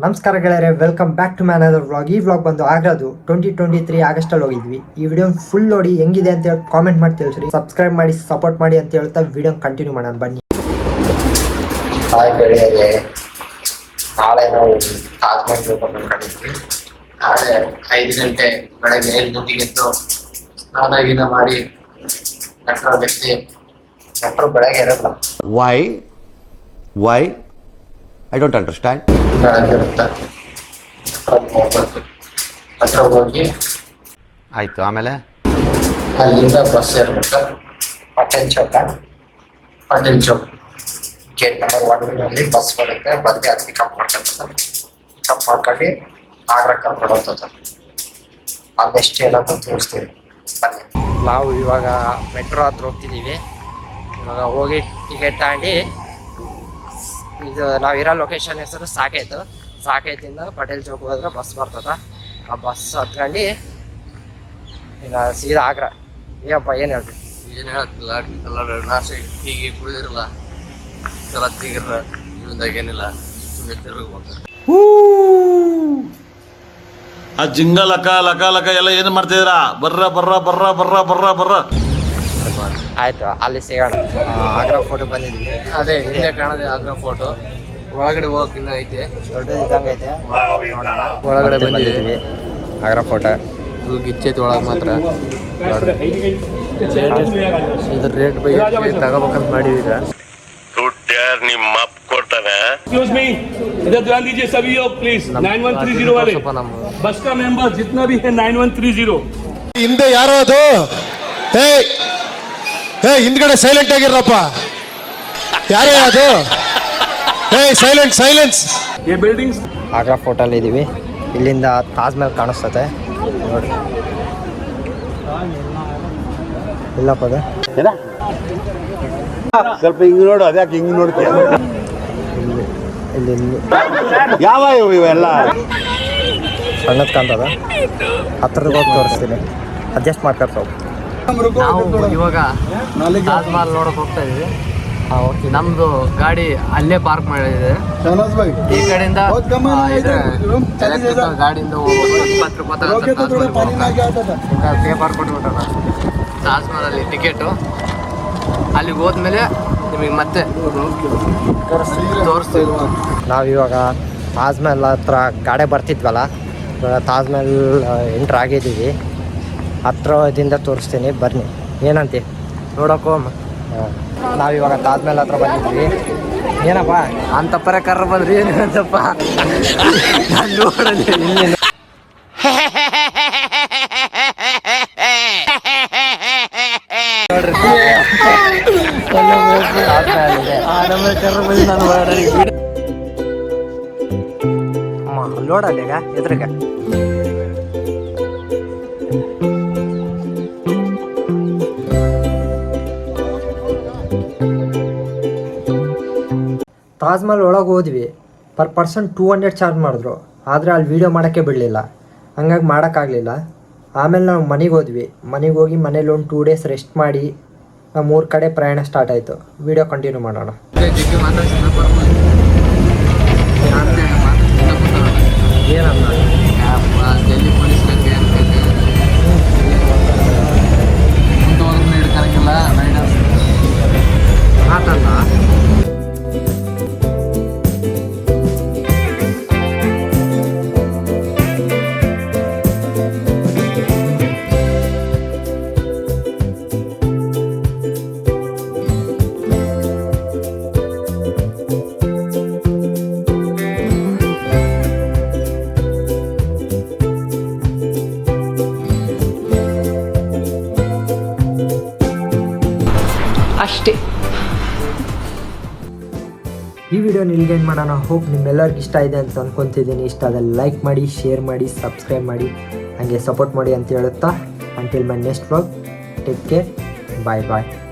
ನಮಸ್ಕಾರ ಗೆಳೆಯರೆ, welcome back to man other vlog. ಈ ವ್ಲಾಗ್ ಬಂದು ಆಗ್ರದು 2023 ಆಗಸ್ಟಲ್ಲಿ ಹೋಗಿದ್ವಿ. ಈ ವಿಡಿಯೋ ಫುಲ್ ನೋಡಿ ಹೆಂಗಿದೆ ಅಂತ ಹೇಳಿ ಕಾಮೆಂಟ್ ಮಾಡಿ ತಿಳಿಸ್ರಿ. ಸಬ್ಸ್ಕ್ರೈಬ್ ಮಾಡಿ, ಸಪೋರ್ಟ್ ಮಾಡಿ ಅಂತ ಹೇಳ್ತಾ ವಿಡಿಯೋ ಕಂಟಿನ್ಯೂ ಮಾಡೋಣ ಬನ್ನಿ. ಹಾಯ್ ಗೆಳೆಯರೆ, ನಾಳೆ ನಾವು ತಾಜ್ಮಹಲ್ ಹೋಗ್ಬೇಕಂತಿದ್ವಿ. ನಾಳೆ 5 ಗಂಟೆ ಬೆಳಗ್ಗೆ 5 ಗಂಟೆಗೆ ಎದ್ದು ಸ್ನಾನ ಗೀನ ಮಾಡಿ ಮೆಟ್ರೋ ಬೆತ್ತಿ ಮೆಟ್ರೋ ಬೆಳಗ್ಗೆ ಇರಲ್ಲ. Why? I don't understand. ಬೆಳಗ್ಗಿರುತ್ತೆ. ಮೆಟ್ರೋ ಹೋಗಿ ಆಯ್ತು, ಆಮೇಲೆ ಅಲ್ಲಿಂದ ಬಸ್ ಇರ್ಬೇಕು. ಪಟೇಲ್ ಚೌಕ್ ಗೇಟ್ ನಂಬರ್ 1 ಅಲ್ಲಿ ಬಸ್ ಬರುತ್ತೆ. ಬಂದು ಅದು ಪಿಕಪ್ ಮಾಡ್ಕೊಂಡು ಆಗ್ರಾ ಕರ್ಕೊಂಡು ಹೋಗ್ತದೆ. ಅದೆಷ್ಟು ಎಲ್ಲ ತೋರಿಸ್ತೀವಿ ಬನ್ನಿ. ನಾವು ಇವಾಗ ಮೆಟ್ರೋ ಹತ್ರ ಹೋಗ್ತಿದ್ದೀವಿ. ಇವಾಗ ಹೋಗಿ ಟಿಕೆಟ್ ತಗೊಂಡು ಇದು ನಾವಿರೋ ಲೊಕೇಶನ್ ಹೆಸರು ಸಾಕೇತಿಂದ ಪಟೇಲ್ ಚೌಕ್ ಹೋದ್ರೆ ಬಸ್ ಬರ್ತದ. ಆ ಬಸ್ ಹತ್ಕೊಂಡು ಈಗ ಸೀದಾ ಆಗ್ರಾ. ಏನಪ್ಪ ಏನು ಹೇಳ್ತೀವಿ? ಏನು ಹೇಳತ್ತಿಲ್ಲ, ಎಲ್ಲರೂ ನಾಶೆ ಹೀಗೆ ಕುಡಿದಿರಲ್ಲ, ಸಲತ್ತಿಗಿರ ಜೀವನದಾಗ ಏನಿಲ್ಲ, ಸುಮ್ಮನೆ ತಿರ್ಬೇಕು. ಆ ಜಿಂಗ ಲಕ ಲಕ ಲಕ ಎಲ್ಲ ಏನು ಮಾಡ್ತಿದ್ದೀರಾ? ಬರ್ರ ಆಯ್ತು, ಅಲ್ಲಿ ಸಿಗೋಣ. ಆಗ್ರಾ ಫೋಟೋ ಬಂದಿದ್ವಿ. ಅದೇ ಹಿಂದೆ ಕಾಣದೆ ಆಗ್ರಾ ಫೋಟೋ. ಒಳಗಡೆ ಹೋಗಕ್ಕೆ ಇನ್ನೂ ಐತೆ, ದೊಡ್ಡದಿದ್ದಂಗೆ ಐತೆ. ಒಳಗಡೆ ಬಂದಿದ್ದೀವಿ. ಆಗ್ರಾ ಫೋಟೋ ಇದು ಗಿಚ್ಚೈತಿ ಒಳಗೆ ಮಾತ್ರ. ಇದ್ರ ರೇಟ್ ಬೈ ತಗೋಬೇಕಂತ ಮಾಡಿವಿ. ಈಗ ನಿಮ್ಮ ಅಪ್ಪ ಕೊಡ್ತಾನೆ. Excuse me, इधर ध्यान दीजिए सभी लोग प्लीज. 9130 वाले बस का मेंबर जितना भी है 9130. ಹಿಂದೆ ಯಾರೋ ಅದು? ಹಿಂದ್ಗಡೆ ಸೈಲೆಂಟ್ ಆಗಿರಪ್ಪ. ಯಾರೇ ಅದು? ಸೈಲೆನ್ಸ್. ये बिल्डिंग्स ಆಗ್ರಾ ಫೋಟೋಲ್ಲಿ ಇದ್ದೀವಿ. ಇಲ್ಲಿಂದ ತಾಜ್ ಮಹಲ್ ಕಾಣಿಸ್ತದೆ ನೋಡಿ. ಇಲ್ಲಪ್ಪ ಅದು ಸ್ವಲ್ಪ ಹಿಂಗ್ ನೋಡು. ಅದ್ಯಾಕೆ ಹಿಂಗ್ ನೋಡ್ತೀಯ? ಇಲ್ಲಿ ಯಾವ ಇವೆಲ್ಲ ಸಣ್ಣದ್ ಕಾಣ್ತದ. ಹತ್ರದ ಹೋಗಿ ತೋರಿಸ್ತೀನಿ, ಅಡ್ಜಸ್ಟ್ ಮಾಡ್ಕೊಳ್ತಾವೆ. ನಾವು ಇವಾಗ ತಾಜ್ ಮಹಲ್ ನೋಡಕ್ ಹೋಗ್ತಾ ಇದೀವಿ. ನಮ್ದು ಗಾಡಿ ಅಲ್ಲೇ ಪಾರ್ಕ್ ಮಾಡಿದೆ. ಈ ಕಡೆಯಿಂದ ಗಾಡಿಯಿಂದ 20 ರೂಪಾಯಿ ಪೇಪರ್ ಕೊಟ್ಬಿಟ್ಟಾರ. ತಾಜ್ ಮಹಲ್ ಅಲ್ಲಿ ಟಿಕೆಟು. ಅಲ್ಲಿಗೆ ಹೋದ್ಮೇಲೆ ನಿಮಗೆ ಮತ್ತೆ ತೋರಿಸ್ತೀವಿ. ನಾವಿವಾಗ ತಾಜ್ ಮಹಲ್ ಹತ್ರ ಗಾಡಿ ಬರ್ತಿದ್ವಲ್ಲ, ಇವಾಗ ತಾಜ್ ಮಹಲ್ ಎಂಟ್ರ್ ಆಗಿದ್ದೀವಿ. ಹತ್ರದಿಂದ ತೋರಿಸ್ತೀನಿ ಬನ್ನಿ. ಏನಂತಿ ನೋಡೋಕ್ಕೂ? ನಾವಿವಾಗ ತಾಜ್ ಮಹಲ್ ಹತ್ರ ಬಂದಿದ್ವಿ. ಏನಪ್ಪ ಅಂತ ಪ್ರಕಾರ ಬಂದ್ರಿ ಏನು ಅಂತಪ್ಪ ನೋಡಲಿ ಇಲ್ಲಿ ನೋಡಲ್ಲ ಈಗ ಎದುರುಗ. ತಾಜ್ ಮಹಲ್ ಒಳಗೆ ಹೋದ್ವಿ. ಪರ್ ಪರ್ಸನ್ 200 ಚಾರ್ಜ್ ಮಾಡಿದ್ರು. ಆದರೆ ಅಲ್ಲಿ ವೀಡಿಯೋ ಮಾಡೋಕ್ಕೆ ಬಿಡಲಿಲ್ಲ, ಹಂಗಾಗಿ ಮಾಡೋಕ್ಕಾಗಲಿಲ್ಲ. ಆಮೇಲೆ ನಾವು ಮನೆಗೆ ಹೋದ್ವಿ. ಮನೆಗೆ ಹೋಗಿ ಮನೇಲಿ ಒಂದು 2 ಡೇಸ್ ರೆಸ್ಟ್ ಮಾಡಿ 3 ಕಡೆ ಪ್ರಯಾಣ ಸ್ಟಾರ್ಟ್ ಆಯಿತು. ವೀಡಿಯೋ ಕಂಟಿನ್ಯೂ ಮಾಡೋಣ. ಏನನ್ನ ಡೆಲ್ಲಿ ಪೊಲೀಸ್ ಮುಂದೆ ಹಿಡ್ಕೊಳಂಗಿಲ್ಲ ರೈಡರ್ಸ್ ಮಾತಲ್ಲ. ಅಷ್ಟೇ. ಈ ವಿಡಿಯೋ ಇಲ್ಲಿಗೆ ಎಂಡ್ ಮಾಡೋಣ. ಹೋಪ್ ನಿಮ್ಮೆಲ್ಲರಿಗೂ ಇಷ್ಟ ಇದೆ ಅಂತ ಅಂದ್ಕೊತಿದ್ದೀನಿ. ಇಷ್ಟ ಆದಲ್ಲಿ ಲೈಕ್ ಮಾಡಿ, ಶೇರ್ ಮಾಡಿ, ಸಬ್ಸ್ಕ್ರೈಬ್ ಮಾಡಿ, ಹಾಗೆ ಸಪೋರ್ಟ್ ಮಾಡಿ ಅಂತ ಹೇಳುತ್ತಾ until my next vlog, take care, bye.